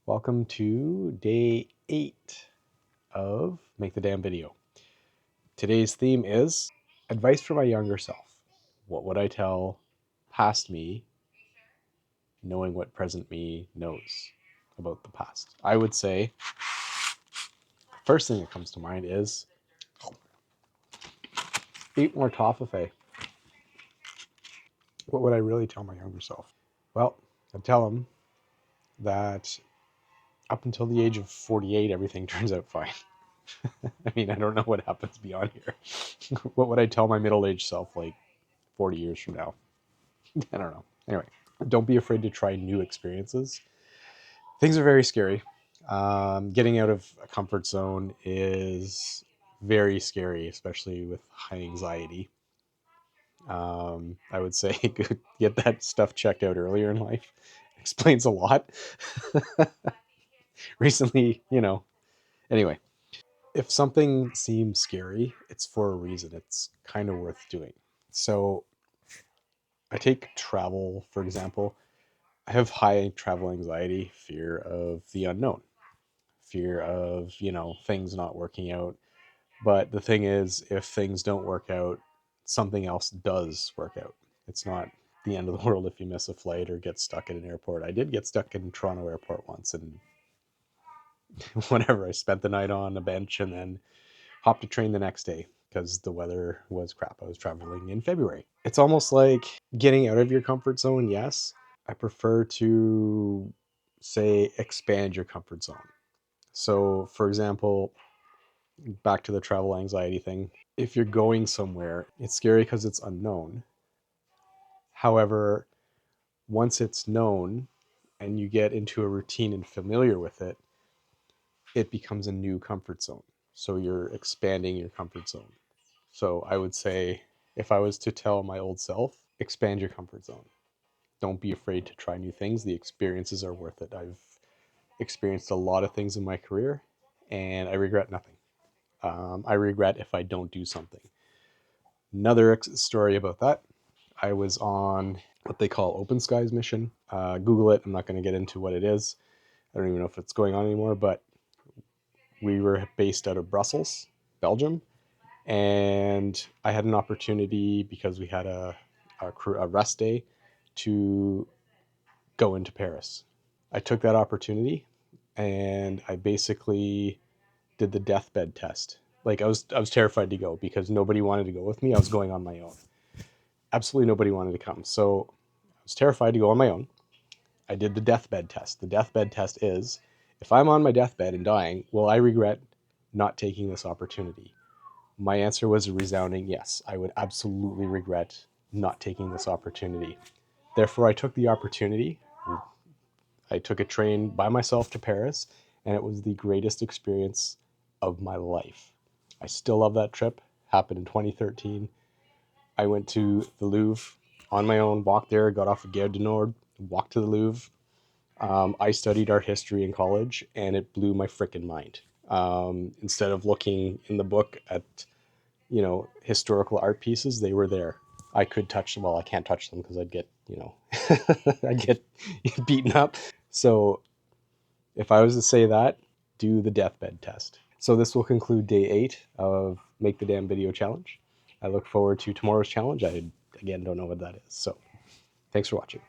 Welcome to day 8 of Make the Damn Video. Today's theme is advice for my younger self. What would I tell past me, knowing what present me knows about the past? I would say, first thing that comes to mind is eat more toffee. What would I really tell my younger self? Well, I'd tell him that up until the age of 48, everything turns out fine. I mean, I don't know what happens beyond here. What would I tell my middle-aged self like 40 years from now? I don't know. Anyway, don't be afraid to try new experiences. Things are very scary. Getting out of a comfort zone is very scary, especially with high anxiety. I would say get that stuff checked out earlier in life. Explains a lot. Recently, anyway, if something seems scary, it's for a reason. It's kind of worth doing. So I take travel, for example. I have high travel anxiety, fear of the unknown, fear of, things not working out. But the thing is, if things don't work out, something else does work out. It's not the end of the world if you miss a flight or get stuck at an airport. I did get stuck in Toronto airport once, and whatever, I spent the night on a bench and then hopped a train the next day because the weather was crap. I was traveling in February. It's almost like getting out of your comfort zone, yes. I prefer to say expand your comfort zone. So, for example, back to the travel anxiety thing, if you're going somewhere, it's scary because it's unknown. However, once it's known and you get into a routine and familiar with it, it becomes a new comfort zone. So you're expanding your comfort zone. So I would say, if I was to tell my old self, expand your comfort zone. Don't be afraid to try new things. The experiences are worth it. I've experienced a lot of things in my career and I regret nothing. I regret if I don't do something. Another story about that, I was on what they call Open Skies mission. Google it. I'm not going to get into what it is. I don't even know if it's going on anymore, but we were based out of Brussels, Belgium, and I had an opportunity because we had a rest day to go into Paris. I took that opportunity and I basically did the deathbed test. Like I was terrified to go because nobody wanted to go with me. I was going on my own. Absolutely nobody wanted to come. So I was terrified to go on my own. I did the deathbed test. The deathbed test is, if I'm on my deathbed and dying, will I regret not taking this opportunity? My answer was a resounding yes. I would absolutely regret not taking this opportunity. Therefore, I took the opportunity. I took a train by myself to Paris, and it was the greatest experience of my life. I still love that trip. Happened in 2013. I went to the Louvre on my own, walked there, got off of Gare du Nord, walked to the Louvre. I studied art history in college, and it blew my frickin' mind. Instead of looking in the book at, historical art pieces, they were there. I could touch them. Well, I can't touch them because I'd get, I'd get beaten up. So if I was to say that, do the deathbed test. So this will conclude day 8 of Make the Damn Video challenge. I look forward to tomorrow's challenge. I, again, don't know what that is. So thanks for watching.